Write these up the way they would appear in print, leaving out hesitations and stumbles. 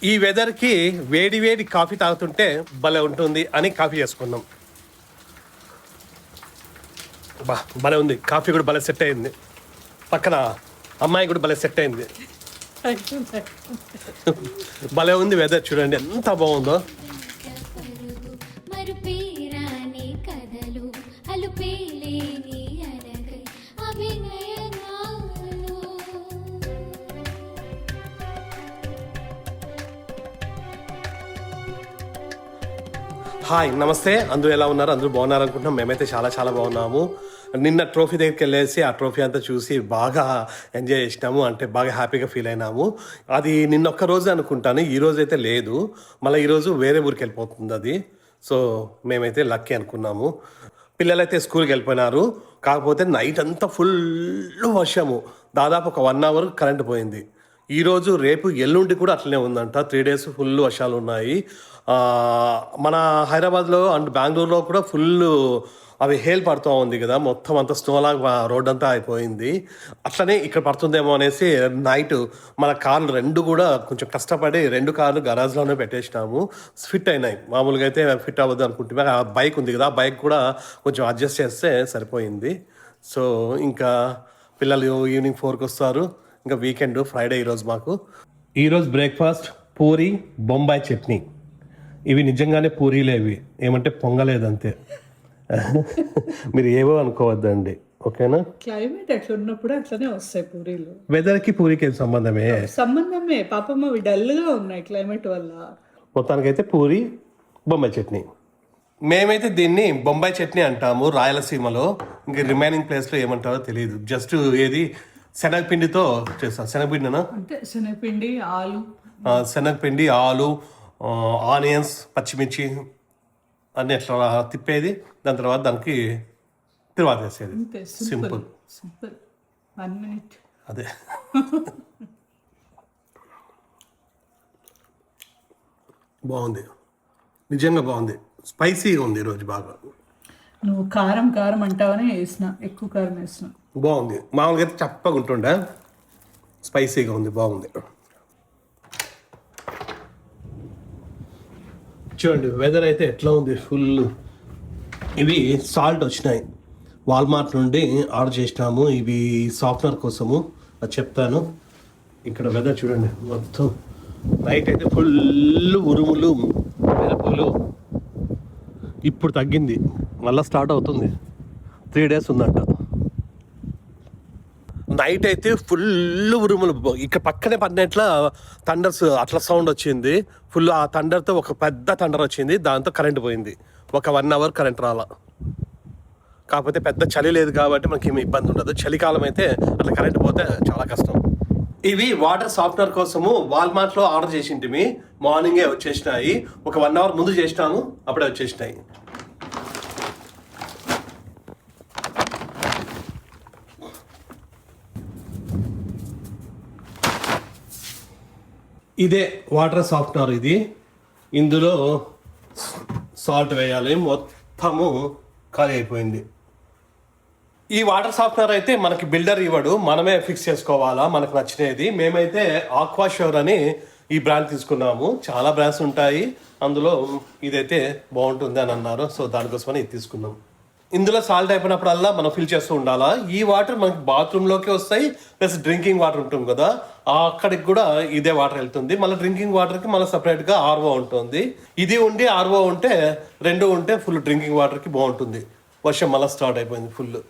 ఈ వెదర్కి వేడి వేడి కాఫీ తాగుతుంటే భలే ఉంటుంది అని కాఫీ చేసుకున్నాం. భలే ఉంది కాఫీ కూడా భలే సెట్ అయింది. పక్కన అమ్మాయి కూడా భలే సెట్ అయింది. భలే ఉంది వెదర్, చూడండి ఎంత బాగుందో. హాయ్, నమస్తే. అందరూ ఎలా ఉన్నారు? అందరూ బాగున్నారు అనుకుంటున్నాం. మేమైతే చాలా చాలా బాగున్నాము. నిన్న ట్రోఫీ దగ్గరికి వెళ్ళేసి ఆ ట్రోఫీ అంతా చూసి బాగా ఎంజాయ్ చేసినాము. అంటే బాగా హ్యాపీగా ఫీల్ అయినాము. అది నిన్న ఒక్క రోజు అనుకుంటాను, ఈరోజు అయితే లేదు. మళ్ళీ ఈరోజు వేరే ఊరికి వెళ్ళిపోతుంది అది. సో మేమైతే లక్కీ అనుకున్నాము. పిల్లలైతే స్కూల్కి వెళ్ళిపోయినారు. కాకపోతే నైట్ అంతా ఫుల్ వర్షము, దాదాపు ఒక 1 hour కరెంట్ పోయింది. ఈరోజు రేపు ఎల్లుండి కూడా అట్లనే ఉందంట. 3 days ఫుల్ వర్షాలు ఉన్నాయి. మన హైదరాబాద్లో అండ్ బెంగళూరులో కూడా ఫుల్ అవి హేల్ పడుతూ ఉంది కదా, మొత్తం అంతా స్నోలాగా రోడ్ అంతా అయిపోయింది. అట్లనే ఇక్కడ పడుతుందేమో అనేసి నైట్ మన కార్లు 2 కూడా కొంచెం కష్టపడి 2 కార్లు గరాజ్లోనే పెట్టేసినాము. ఫిట్ అయినాయి. మామూలుగా అయితే ఫిట్ అవ్వద్దు అనుకుంటే ఆ బైక్ ఉంది కదా, ఆ బైక్ కూడా కొంచెం అడ్జస్ట్ చేస్తే సరిపోయింది. సో ఇంకా పిల్లలు ఈవినింగ్ 4కి వస్తారు. ఇంకా వీకెండ్ ఫ్రైడే ఈరోజు మాకు. ఈరోజు బ్రేక్ఫాస్ట్ పూరి బొంబాయి చట్నీ. ఇవి నిజంగానే పూరీలే, ఇవి ఏమంటే పొంగలేదంతే. మీరు ఏవో అనుకోవద్దండి, ఓకేనా? క్లైమేట్ అట్లా ఉన్నప్పుడు అట్లనే వస్తాయి పూరీలు. వెదర్కి పూరికి ఏం సంబంధమే పాపం, అవి డల్గా ఉన్నాయి క్లైమేట్ వల్ల. మొత్తానికైతే పూరి బొంబాయి చట్నీ. మేమైతే దీన్ని బొంబాయి చట్నీ అంటాము రాయలసీమలో. ఇంకా రిమైనింగ్ ప్లేస్లో ఏమంటారో తెలియదు. జస్ట్ ఏది శనగపిండితో చేస్తాం. శనగపిండినా అంటే శనగపిండి, ఆలు, శనగపిండి, ఆలు, ఆనియన్స్, పచ్చిమిర్చి అన్నీ ఎట్లా తిప్పేది, దాని తర్వాత దానికి తిరువాత వేసేది. Simple 1 minute. అదే. బాగుంది, నిజంగా బాగుంది. స్పైసీగా ఉంది ఈరోజు బాగా. నువ్వు కారం కారం అంటావని వేసిన, ఎక్కువ కారం వేసిన. బాగుంది. మామూలుగా అయితే చప్పగా ఉంటుండే, స్పైసీగా ఉంది, బాగుంది. చూడండి వెదర్ అయితే ఎట్లా ఉంది, ఫుల్. ఇవి సాల్ట్ వచ్చినాయి, వాల్మార్ట్ నుండి ఆర్డర్ చేసినాము. ఇవి సాఫ్ట్వేర్ కోసము, అది చెప్తాను. ఇక్కడ వెదర్ చూడండి మొత్తం. నైట్ అయితే ఫుల్ ఉరుములు, మెరుపులు. ఇప్పుడు తగ్గింది, మళ్ళీ స్టార్ట్ అవుతుంది. 3 days ఉందంట. నైట్ అయితే ఫుల్ ఉరుములు. ఇక్కడ పక్కనే పడినట్ల థండర్స్ అట్లా సౌండ్ వచ్చింది ఫుల్. ఆ థండర్తో ఒక పెద్ద థండర్ వచ్చింది, దాంతో కరెంట్ పోయింది. ఒక 1 hour కరెంట్ రాలా. కాకపోతే పెద్ద చలి లేదు కాబట్టి మనకి ఏమి ఇబ్బంది ఉండదు. చలికాలం అయితే అట్లా కరెంట్ పోతే చాలా కష్టం. ఇవి వాటర్ సాఫ్ట్వేర్ కోసము వాల్మార్ట్లో ఆర్డర్ చేసింటిమి. మార్నింగే వచ్చేసినాయి. ఒక 1 hour ముందు చేసినాము, అప్పుడే వచ్చేసినాయి. ఇదే వాటర్ సాఫ్ట్వేర్. ఇది ఇందులో సాల్ట్ వేయాలి. మొత్తము ఖాళీ అయిపోయింది. ఈ వాటర్ సాఫ్ట్వేర్ అయితే మనకి బిల్డర్ ఇవ్వడు, మనమే ఫిక్స్ చేసుకోవాలా మనకు నచ్చినది. మేమైతే ఆక్వాష్యూర్ అని ఈ బ్రాండ్ తీసుకున్నాము. చాలా బ్రాండ్స్ ఉంటాయి, అందులో ఇదైతే బాగుంటుంది అని అన్నారు. సో దానికోసమని ఇది తీసుకున్నాం. ఇందులో సాల్ట్ అయిపోయినప్పుడల్లా మనం ఫిల్ చేస్తూ ఉండాలా. ఈ వాటర్ మనకి బాత్రూంలోకి వస్తాయి, ప్లస్ డ్రింకింగ్ వాటర్ ఉంటుంది కదా, అక్కడికి కూడా ఇదే వాటర్ వెళ్తుంది. మళ్ళీ డ్రింకింగ్ వాటర్కి మళ్ళీ సపరేట్గా ఆర్వో ఉంటుంది. ఇది ఉండి ఆర్వో ఉంటే 2 ఉంటే ఫుల్ డ్రింకింగ్ వాటర్కి బాగుంటుంది. వర్షం మళ్ళీ స్టార్ట్ అయిపోయింది ఫుల్.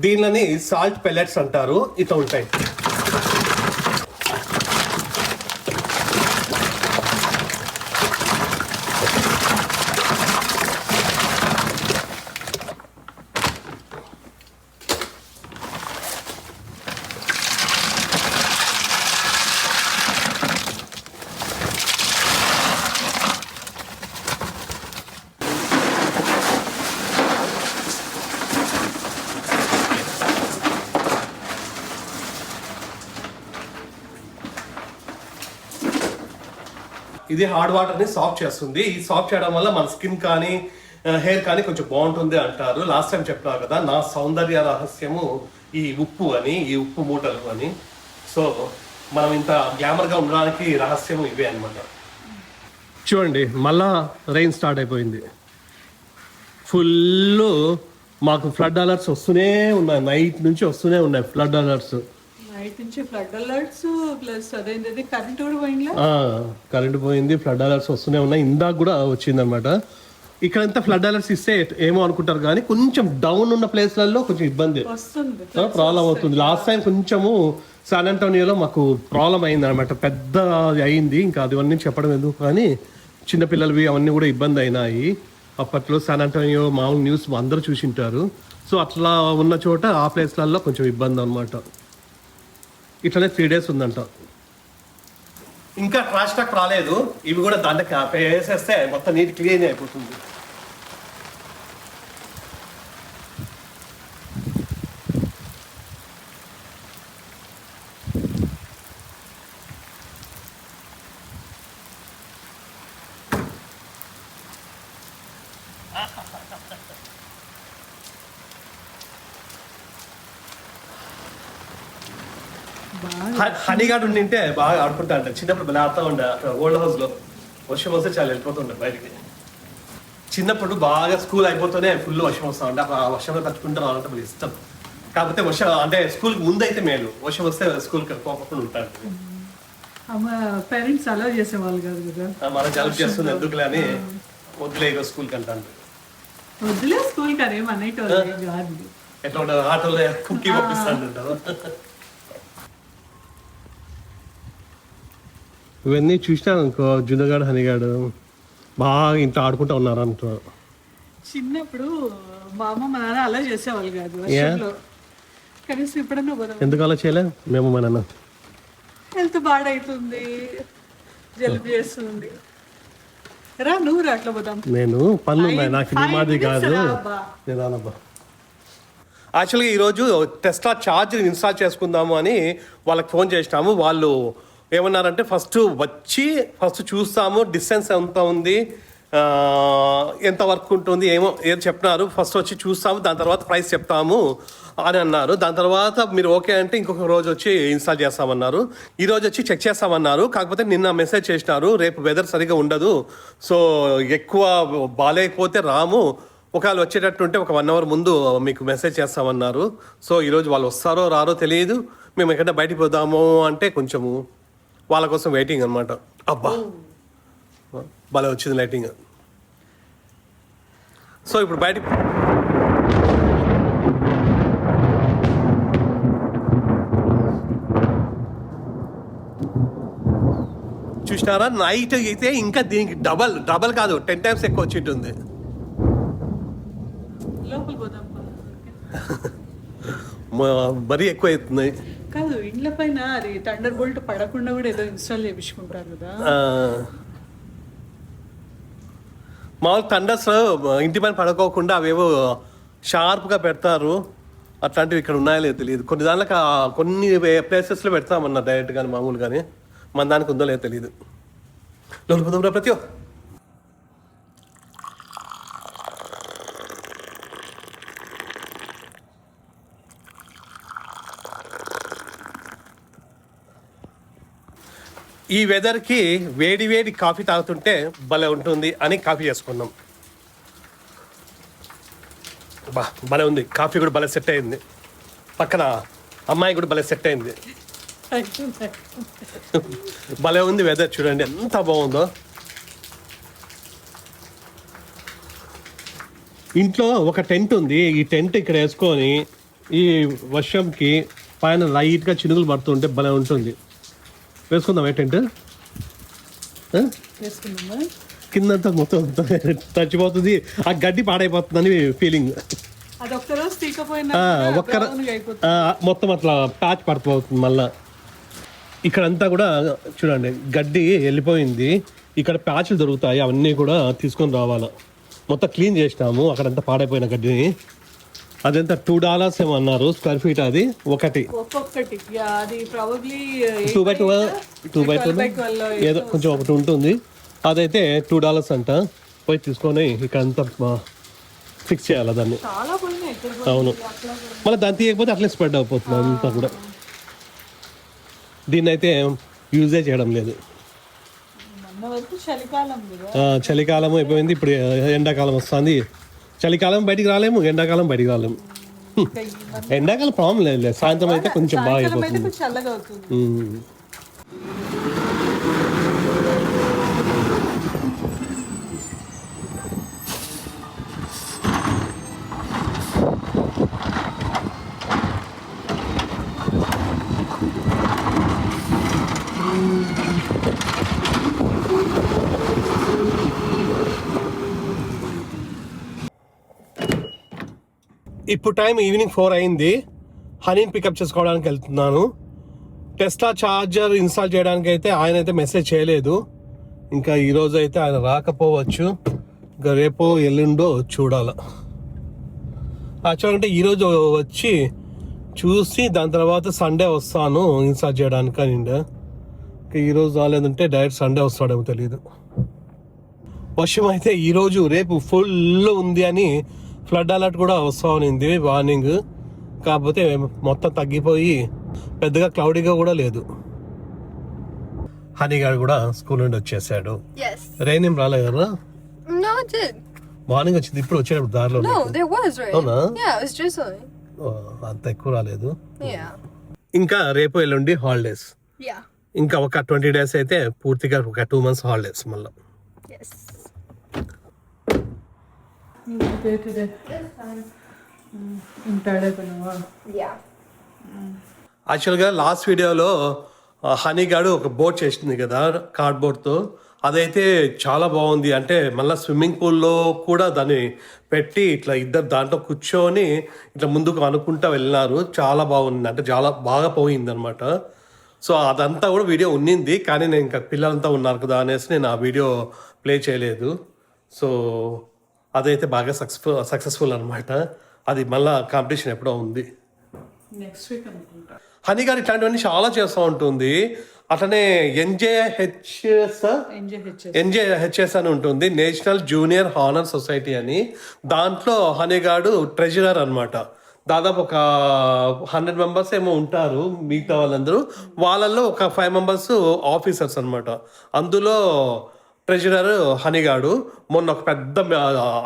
దీనిని సాల్ట్ పెల్లెట్స్ అంటారు. ఇట్లా ఉంటాయి. ఇది హార్డ్ వాటర్ని సాఫ్ట్ చేస్తుంది. ఈ సాఫ్ట్ చేయడం వల్ల మన స్కిన్ కానీ హెయిర్ కానీ కొంచెం బాగుంటుంది అంటారు. లాస్ట్ టైం చెప్పినా కదా నా సౌందర్య రహస్యము ఈ ఉప్పు అని, ఈ ఉప్పు మూటలు అని. సో మనం ఇంత గ్లామర్గా ఉండడానికి రహస్యము ఇవే అనమాట. చూడండి మళ్ళా రెయిన్ స్టార్ట్ అయిపోయింది. ఫుల్ మాకు ఫ్లడ్ అలర్ట్స్ వస్తూనే ఉన్నాయి, నైట్ నుంచి వస్తూనే ఉన్నాయి ఫ్లడ్ అలర్ట్స్. నైట్ నుంచి ఫ్లడ్ అలర్ట్స్ ప్లస్ అదేంటి కరెంట్ కూడా పోయిందా? కరెంట్ పోయింది, ఫ్లడ్ అలర్ట్స్ వస్తూనే ఉన్నాయి. ఇందాక కూడా వచ్చిందనమాట. ఇక్కడంతా ఫ్లడ్ అలర్ట్స్ ఇస్తే ఏమో అనుకుంటారు కానీ కొంచెం డౌన్ ఉన్న ప్లేస్లలో కొంచెం ఇబ్బంది వస్తుంది, ప్రాబ్లం అవుతుంది. లాస్ట్ టైం కొంచెము శాన్ అంటోనియోలో మాకు ప్రాబ్లం అయింది అనమాట, పెద్ద అయింది. ఇంకా అవన్నీ చెప్పడం ఎందుకు కానీ చిన్నపిల్లలవి అవన్నీ కూడా ఇబ్బంది అయినాయి. అప్పట్లో శాన్ అంటోనియో మామూలు న్యూస్ అందరూ చూసింటారు. సో అట్లా ఉన్న చోట ఆ ప్లేస్లలో కొంచెం ఇబ్బంది అనమాట. ఇట్లనే 3 days ఉందంట. ఇంకా ట్రాష్ ట్రాక్ రాలేదు, ఇవి కూడా దాంట్లో వేసేస్తే మొత్తం నీట్ క్లీన్ అయిపోతుంది. హనీగాడు ఉండింటే బాగా ఆడుకుంటా అంట. చిన్నప్పుడు బాగా ఆడుతూ ఉండే అక్కడ ఓల్డ్ హౌస్ లో. వర్షం వస్తే చాలా వెళ్ళిపోతుండే బయటికి. చిన్నప్పుడు బాగా స్కూల్ అయిపోతూనే ఫుల్ వర్షం వస్తా ఉండే. ఆ వర్షంలో తట్టుకుంటూ రావాలంటే మనకి ఇష్టం. కాకపోతే వర్షం అంటే స్కూల్కి ముందు అయితే మేలు, వర్షం వస్తే స్కూల్కి పోకుండా ఉంటాడు. పేరెంట్స్ అలౌ చేసేవాళ్ళు కాదు కదా, మన జలుబు చేస్తుంది ఎందుకులే అని వద్దులే ఇక స్కూల్కి అంటాను. వద్దులే స్కూల్కి అదేం అనేటోళ్ళు కాదు. ఎట్లా ఉండదు ఆటోలో కుక్కీ పంపిస్తాను అంటారు. ఇవన్నీ చూసినాను అనుకో, జున్నగాడు హనిగాడు బాగా ఇంట్లో ఆడుకుంటూ ఉన్నారు అంటారు. చిన్నప్పుడు మా అమ్మ మా నాన్న అలా చేసేవాళ్ళు కాదు వర్షంలో. కనీసం ఎప్పుడన్నా పోదాం. ఎందుకు అలా చేయలే? మేము మా నాన్న హెల్త్ బాడవుతుంది, జలుబు చేస్తుంది. రా నువ్వు రా అట్లా పోదాం. నేను పనులు ఉన్నాయి నాకు, నీ మాది కాదు. నేను రానబ్బా. యాక్చువల్గా ఈరోజు టెస్లా ఛార్జ్ ఇన్స్టాల్ చేసుకుందాము అని వాళ్ళకి ఫోన్ చేసినాము. వాళ్ళు ఏమన్నారంటే ఫస్ట్ చూస్తాము డిస్టెన్స్ ఎంత ఉంది, ఎంత వర్క్ ఉంటుంది ఏం చెప్తున్నారు. ఫస్ట్ వచ్చి చూస్తాము, దాని తర్వాత ప్రైస్ చెప్తాము అని అన్నారు. దాని తర్వాత మీరు ఓకే అంటే ఇంకొక రోజు వచ్చి ఇన్స్టాల్ చేస్తామన్నారు. ఈ రోజు వచ్చి చెక్ చేస్తామన్నారు. కాకపోతే నిన్న మెసేజ్ చేసినారు రేపు వెదర్ సరిగా ఉండదు, సో ఎక్కువ బాగాలేకపోతే రాము, ఒకవేళ వచ్చేటట్టుంటే ఒక 1 hour ముందు మీకు మెసేజ్ చేస్తామన్నారు. సో ఈరోజు వాళ్ళు వస్తారో రారో తెలియదు. మేము ఎక్కడైనా బయటికి పోదాము అంటే కొంచెము వాళ్ళ కోసం వెయిటింగ్ అనమాట. అబ్బా భలే వచ్చింది లైటింగ్. సో ఇప్పుడు బయటికి చూసినారా, నైట్ అయితే ఇంకా దీనికి డబల్ కాదు 10 times ఎక్కువ వచ్చి ఉంటుంది. లోపల పోదాం మరీ ఎక్కువ అవుతుంది కాదు. ఇండ్ల పైన అది థండర్ బోల్ట్ పడకుండా కూడా ఏదో ఇన్స్టాల్ చేయించుకుంటారు కదా. మామూలు థండర్స్ ఇంటి పైన పడుకోకుండా అవేవో షార్ప్గా పెడతారు. అట్లాంటివి ఇక్కడ ఉన్నాయో లేదో తెలియదు. కొన్ని దానికి కొన్ని ప్లేసెస్లో పెడతామన్నారు డైరెక్ట్ కానీ మామూలు కానీ. మన దానికి ఉందో లేదో తెలియదు. లోపల ప్రతి ఈ వెదర్కి వేడి కాఫీ తాగుతుంటే భలే ఉంటుంది అని కాఫీ చేసుకున్నాం. భలే ఉంది కాఫీ కూడా భలే సెట్ అయింది. పక్కన అమ్మాయి కూడా భలే సెట్ అయింది. భలే ఉంది వెదర్, చూడండి ఎంత బాగుందో. ఇంట్లో ఒక టెంట్ ఉంది. ఈ టెంట్ ఇక్కడ వేసుకొని ఈ వర్షంకి పైన లైట్గా చినుకులు పడుతుంటే భలే ఉంటుంది. వేసుకుందాం టెంట్. కిందంతా మొత్తం తచ్చిపోతుంది, ఆ గడ్డి పాడైపోతుందని ఫీలింగ్. మొత్తం అట్లా ప్యాచ్ పడిపోతుంది మళ్ళా. ఇక్కడంతా కూడా చూడండి గడ్డి వెళ్ళిపోయింది. ఇక్కడ ప్యాచ్లు దొరుకుతాయి, అవన్నీ కూడా తీసుకొని రావాలి. మొత్తం క్లీన్ చేసినాము అక్కడంతా పాడైపోయిన గడ్డిని. అదంత $2 ఏమో అన్నారు స్క్వేర్ ఫీట్. అది ఒక్కొక్కటి 2x2 ఏదో కొంచెం ఒకటి ఉంటుంది. అదైతే $2 అంట. పోయి తీసుకొని ఇక్కడంతా ఫిక్స్ చేయాలి దాన్ని. చాలా పోయినాయి ఇక్కడ అవును, మళ్ళీ దాన్ని తీయకపోతే అట్లే స్ప్రెడ్ అయిపోతుంది అంతా కూడా. దీన్ని అయితే యూజే చేయడం లేదు. మొన్న వరకు చలికాలం కదా, చలికాలం అయిపోయింది, ఇప్పుడు ఎండాకాలం వస్తుంది. చలికాలం బయటికి రాలేము, ఎండాకాలం బయటికి రాలేము. ఇంకా ఈ month ఎండాకాలం ప్రాబ్లం లేదు, సాయంత్రం అయితే కొంచెం బాగా సాయంకాలం అయితే అయిపోతుంది. కొంచెం చల్లగా అవుతుంది. ఇప్పుడు టైం ఈవినింగ్ 4 అయింది. హనీని పికప్ చేసుకోవడానికి వెళ్తున్నాను. టెస్లా ఛార్జర్ ఇన్స్టాల్ చేయడానికి అయితే ఆయన అయితే మెసేజ్ చేయలేదు. ఇంకా ఈరోజు అయితే ఆయన రాకపోవచ్చు, ఇంకా రేపో ఎల్లుండో చూడాల. యాక్చువల్ అంటే ఈరోజు వచ్చి చూసి దాని తర్వాత సండే వస్తాను ఇన్స్టాల్ చేయడానికి అని. ఇంకా ఈరోజు రాలేదంటే డైరెక్ట్ సండే వస్తాడేమో తెలియదు. వర్షం అయితే ఈరోజు రేపు ఫుల్ ఉంది అని ఫ్లడ్ అలర్ట్ కూడా వస్తా ఉన్నింది, వార్నింగ్. కాకపోతే మొత్తం తగ్గిపోయి పెద్దగా క్లౌడీగా కూడా లేదు. హనీగాడు కూడా స్కూల్ నుండి వచ్చేసాడు. Yes. రెయిన్ ఏం రాలేదు కదా, No, it did. మార్నింగ్ వచ్చింది, ఇప్పుడు వచ్చేటప్పుడు దారిలో. No, there was rain. అవునా? Yeah, it was drizzling. అంత ఎక్కువ రాలేదు. Yeah. ఇంకా రేపు ఎల్లుండి హాలిడేస్. Yeah. ఇంకా ఒక 20 days అయితే పూర్తిగా ఒక 2 months హాలిడేస్ మళ్ళీ. Yes. ఉంటాడైపోయినావా? Yeah. యాక్చువల్గా లాస్ట్ వీడియోలో హనీగాడు ఒక బోట్ చేసింది కదా కార్డ్బోర్డ్తో, అదైతే చాలా బాగుంది. అంటే మళ్ళీ స్విమ్మింగ్ పూల్లో కూడా దాన్ని పెట్టి ఇట్లా ఇద్దరు దాంట్లో కూర్చొని ఇట్లా ముందుకు అనుకుంటా వెళ్ళినారు. చాలా బాగుంది, అంటే చాలా బాగా పోయింది అనమాట. సో అదంతా కూడా వీడియో ఉన్నింది, కానీ నేను ఇంకా పిల్లలంతా ఉన్నారు కదా అనేసి నేను ఆ వీడియో ప్లే చేయలేదు. సో అదైతే బాగా సక్సెస్ఫుల్ అనమాట. అది మళ్ళీ కాంపిటీషన్ ఎప్పుడో ఉంది. నెక్స్ట్ వీక్ అనుకుంటా. హనీ గారు ఇట్లాంటివన్నీ చాలా చేస్తూ ఉంటుంది. అట్లనే ఎన్జేహెచ్ఎస్ అని ఉంటుంది, నేషనల్ జూనియర్ హానర్ సొసైటీ అని. దాంట్లో హనీగాడు ట్రెజరర్ అనమాట. దాదాపు ఒక 100 members ఏమో ఉంటారు, మిగతా వాళ్ళందరూ వాళ్ళల్లో ఒక 5 members ఆఫీసర్స్ అనమాట. అందులో ట్రెజరర్ హనీగాడు. మొన్న ఒక పెద్ద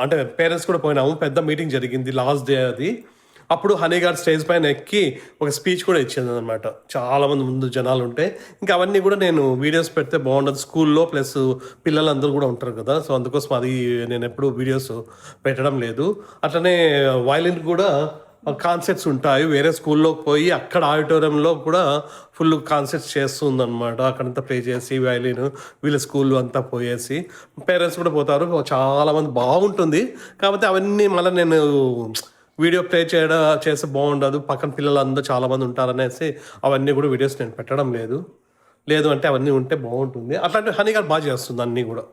అంటే పేరెంట్స్ కూడా పోయినాము, పెద్ద మీటింగ్ జరిగింది లాస్ట్ డే అది. అప్పుడు హనీగాడు స్టేజ్ పైన ఎక్కి ఒక స్పీచ్ కూడా ఇచ్చింది అనమాట. చాలా మంది ముందు జనాలు ఉంటే ఇంకా అవన్నీ కూడా నేను వీడియోస్ పెడితే బాగుండదు, స్కూల్లో ప్లస్ పిల్లలందరూ కూడా ఉంటారు కదా. సో అందుకోసం అది నేను ఎప్పుడు వీడియోస్ పెట్టడం లేదు. అట్లనే వయలిన్ కూడా కాన్సర్ట్స్ ఉంటాయి, వేరే స్కూల్లోకి పోయి అక్కడ ఆడిటోరియంలో కూడా ఫుల్ కాన్సర్ట్స్ చేస్తుంది అనమాట. అక్కడంతా ప్లే చేసి వయలిన్ వీళ్ళ స్కూల్ అంతా పోయేసి పేరెంట్స్ కూడా పోతారు, చాలా మంది బాగుంటుంది. కాకపోతే అవన్నీ మళ్ళీ నేను వీడియో ప్లే చేస్తే బాగుండదు, పక్కన పిల్లలు అందరూ చాలామంది ఉంటారనేసి అవన్నీ కూడా వీడియోస్ నేను పెట్టడం లేదు అంటే అవన్నీ ఉంటే బాగుంటుంది. అట్లాంటి హనీ గారు బాగా చేస్తుంది అన్నీ కూడా.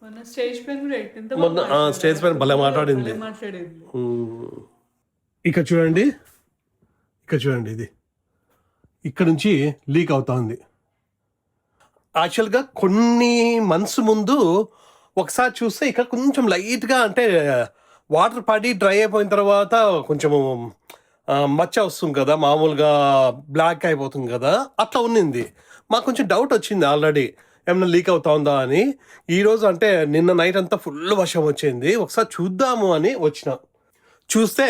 మొన్న స్టేజ్ పైన కూడా ఎంత మొన్న స్టేజ్ పైన భలే మాట్లాడింది. ఇక్కడ చూడండి ఇది ఇక్కడ నుంచి లీక్ అవుతా ఉంది. యాక్చువల్గా కొన్ని మంత్స్ ముందు ఒకసారి చూస్తే ఇక్కడ కొంచెం లైట్గా అంటే వాటర్ పడి డ్రై అయిపోయిన తర్వాత కొంచెం మచ్చ వస్తుంది కదా, మామూలుగా బ్లాక్ అయిపోతుంది కదా, అట్లా ఉన్నింది. మాకు కొంచెం డౌట్ వచ్చింది ఆల్రెడీ ఏమన్నా లీక్ అవుతా ఉందా అని. ఈరోజు అంటే నిన్న నైట్ అంతా ఫుల్ వర్షం వచ్చింది, ఒకసారి చూద్దాము అని వచ్చిన, చూస్తే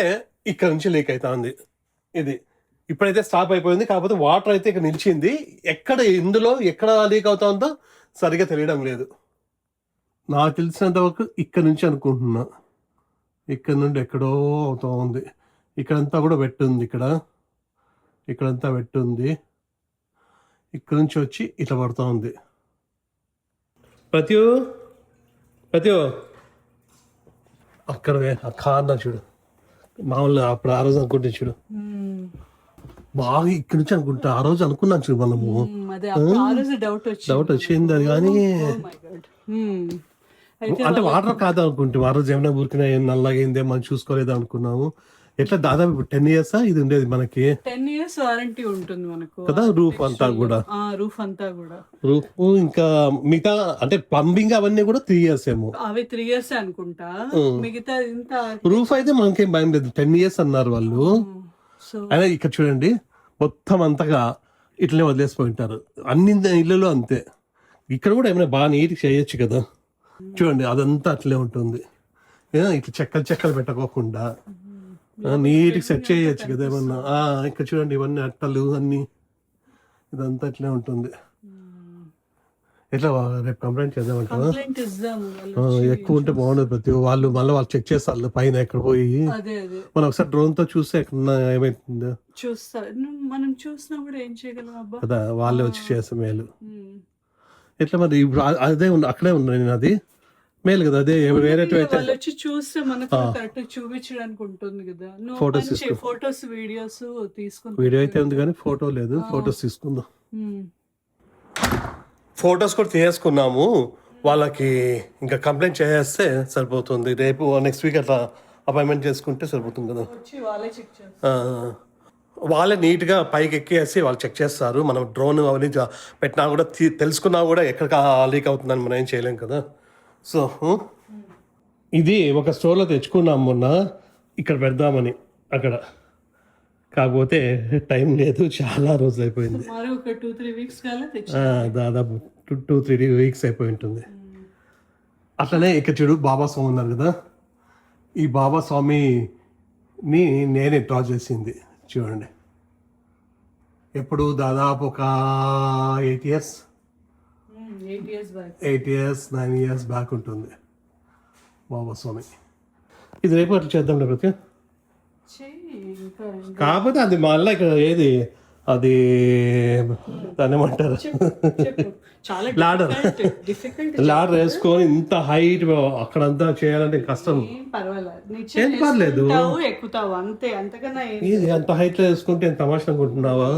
ఇక్కడ నుంచి లీక్ అవుతా ఉంది. ఇది ఇప్పుడైతే స్టాప్ అయిపోయింది, కాకపోతే వాటర్ అయితే ఇక్కడ నిలిచింది. ఇందులో ఎక్కడ లీక్ అవుతా ఉందో సరిగా తెలియడం లేదు. నాకు తెలిసినంత వరకు ఇక్కడ నుంచి అనుకుంటున్నా, ఇక్కడ నుండి ఎక్కడో అవుతా ఉంది. ఇక్కడంతా కూడా వెట్టుంది, ఇక్కడంతా వెట్టుంది, ఇక్కడ నుంచి వచ్చి ఇట్లా పడుతూ ఉంది. ప్రతి అక్కడ ఆ కార్నర్ చూడు, మామూలుగా అప్పుడు ఆ రోజు అనుకుంటే చూడు, బాగా ఇక్కడ నుంచి అనుకుంటా ఆ రోజు అనుకున్నాను చూడు మనము. డౌట్ వచ్చింది అది, కానీ అంటే వాటర్ కాదు అనుకుంటే ఆ రోజు ఏమైనా ఊరికినా నల్లగైందే మనం చూసుకోలేదు అనుకున్నాము. ఎట్లా దాదాపు ఇప్పుడు 10 years ఇది ఉండేది మనకి 10 years వారంటీ ఉంటుంది మనకు కదా, రూఫ్ అంతా కూడా. రూఫ్ అంతా కూడా. రూఫ్ ఇంకా మిగతా అంటే ప్లంబింగ్ అవన్నీ కూడా 3 years ఏమో. అవి 3 years అనుకుంటా. మిగతా ఇంత రూఫ్ అయితే మనకేం భయం లేదు, 10 years అన్నారు వాళ్ళు. సో అయినా ఇక్కడ చూడండి మొత్తం అంతగా ఇట్లనే వదిలేసిపోయి ఉంటారు, అన్ని ఇళ్ళలో అంతే. ఇక్కడ కూడా ఏమైనా బాగా నీట్గా చేయొచ్చు కదా. చూడండి అదంతా అట్లే ఉంటుంది, ఇట్లా చెక్కలు పెట్టకోకుండా నీట్గా సెట్ చేయొచ్చు కదా ఏమన్నా. ఇక్కడ చూడండి ఇవన్నీ అట్టలు అన్ని, ఇదంతా ఇట్లే ఉంటుంది. ఎట్లా రేపు కంప్లైంట్ చేద్దామంటారా? కంప్లైంట్ ఇద్దాము. ఎక్కువ ఉంటే బాగుండదు, ప్రతి వాళ్ళు మళ్ళీ వాళ్ళు చెక్ చేస్తారు పైన ఎక్కడ పోయి. అదే మనం ఒకసారి డ్రోన్ తో చూస్తే ఎక్కడ ఏమైతుందో చూస్తా. మనం చూసినప్పుడు ఏం చేయగలం అబ్బా. కదా, వాళ్ళే వచ్చి చేస్తే మేలు. ఎట్లా మరి ఇప్పుడు అదే అక్కడే ఉన్నా నేను, అది మేలు కదా. అదే వేరే అయితే వాళ్ళు వచ్చి చూస్తే మనకు కరెక్ట్ చూపించడానికి ఉంటుంది కదా. ఫోటోస్ వీడియోస్ తీసుకుంటాం. వీడియో అయితే ఉంది కానీ ఫోటో లేదు, ఫొటోస్ తీసుకుందాం. ఫొటోస్ కూడా తీసుకున్నాము, వాళ్ళకి ఇంకా కంప్లైంట్ చేస్తే సరిపోతుంది. రేపు నెక్స్ట్ వీక్ అట్లా అపాయింట్మెంట్ చేసుకుంటే సరిపోతుంది కదా. వచ్చి వాళ్ళే చెక్ చేస్తారు. వాళ్ళే నీట్గా పైకి ఎక్కేసి వాళ్ళు చెక్ చేస్తారు. మనం డ్రోన్ అవన్నీ పెట్టినా కూడా తెలుసుకున్నా కూడా ఎక్కడ లీక్ అవుతుందని మనం ఏం చేయలేం కదా. సో ఇది ఒక స్టోర్లో తెచ్చుకున్నాం మొన్న, ఇక్కడ పెడదామని అక్కడ. కాకపోతే టైం లేదు, చాలా రోజులు అయిపోయింది. మరి ఒక 2-3 వీక్స్ కాలే తెచ్చి దాదాపు 2-3 weeks అయిపోయి ఉంటుంది. అట్లనే ఇక్కడ చూడు బాబా స్వామి ఉన్నారు కదా, ఈ బాబా స్వామిని నేనే డ్రా చేసింది చూడండి. ఎప్పుడు దాదాపు ఒక 8 years 9 years బ్యాక్ ఉంటుంది బాబా స్వామి. ఇది రేపు అట్లా చేద్దాం లేకపోతే. కాకపోతే అది మళ్ళీ ఇక్కడ ఏది అది దాన్ని ఏమంటారు, లాడర్ వేసుకొని ఇంత హైట్ అక్కడంతా చేయాలంటే కష్టం. ఏం పర్లేదు, ఎక్కుతావు అంతే, అంతకన్నా ఇది అంత హైట్ లో వేసుకుంటే ఎంత తమాషా అనుకుంటున్నావా?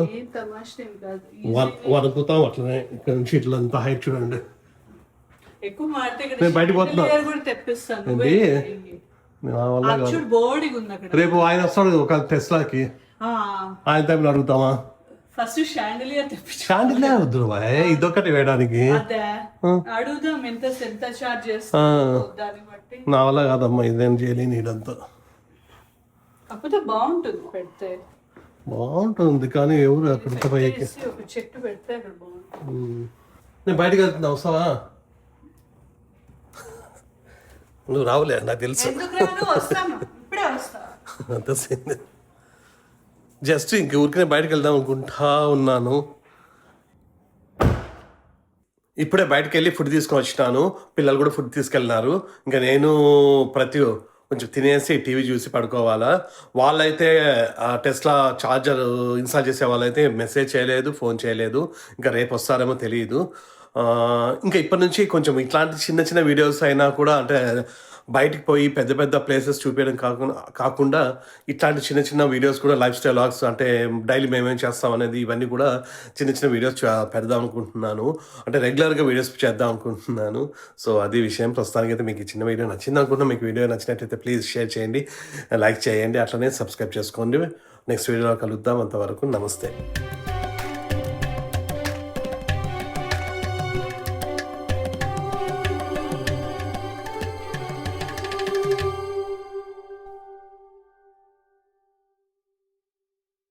వణుకుతాం అట్లనే ఇక్కడ నుంచి ఇట్లా అంత హైట్ చూడండి. ఎక్కువ మాడితే నేను బయటకు పోతున్నా. తెప్పిస్తాను. రేపు ఆయన వస్తాడు ఒక టెస్లాకి, ఆయన టైంలో అడుగుతామా? ఫస్ట్ షాండిలియర్ తెప్పించు. షాండిలియర్ వద్దు ఇదొకటి వేయడానికి. అడుగుదాం ఎంత చార్జ్ చేస్తాను దాన్ని బట్టి. నా వల్ల కాదమ్మా, ఇదేం చేయలేని ఇదంతా. కాకపోతే బాగుంటుంది పెడితే, బాగుంటుంది కానీ ఎవరు అక్కడ పైకి ఒక చెట్టు పెడితే అక్కడ బాగుంటుంది. నేను బయటకు వెళ్తున్నా, వస్తావా? నువ్వు రావులే నాకు తెలుసు. అంత జస్ట్ ఇంక ఊరికనే బయటకు వెళ్దాం అనుకుంటా ఉన్నాను. ఇప్పుడే బయటకు వెళ్ళి ఫుడ్ తీసుకొని వచ్చినాను, పిల్లలు కూడా ఫుడ్ తీసుకెళ్ళినారు. ఇంకా నేను కొంచెం తినేసి టీవీ చూసి పడుకోవాలా. వాళ్ళైతే టెస్లా ఛార్జర్ ఇన్స్టాల్ చేసే వాళ్ళైతే మెసేజ్ చేయలేదు, ఫోన్ చేయలేదు. ఇంకా రేపు వస్తారేమో తెలియదు. ఇంకా ఇప్పటి నుంచి కొంచెం ఇట్లాంటి చిన్న చిన్న వీడియోస్ అయినా కూడా, అంటే బయటికి పోయి పెద్ద పెద్ద ప్లేసెస్ చూపించడం కాకుండా ఇట్లాంటి చిన్న చిన్న వీడియోస్ కూడా, లైఫ్ స్టైల్ వ్లాగ్స్, అంటే డైలీ మేమేం చేస్తాం అనేది ఇవన్నీ కూడా చిన్న చిన్న వీడియోస్ పెడదాం అనుకుంటున్నాను. అంటే రెగ్యులర్గా వీడియోస్ చేద్దాం అనుకుంటున్నాను. సో అది విషయం. ప్రస్తుతానికి అయితే మీకు ఈ చిన్న వీడియో నచ్చింది అనుకుంటున్నా. మీకు వీడియో నచ్చినట్టయితే ప్లీజ్ షేర్ చేయండి, లైక్ చేయండి, అట్లనే సబ్స్క్రైబ్ చేసుకోండి. నెక్స్ట్ వీడియోలో కలుద్దాం. అంతవరకు నమస్తే.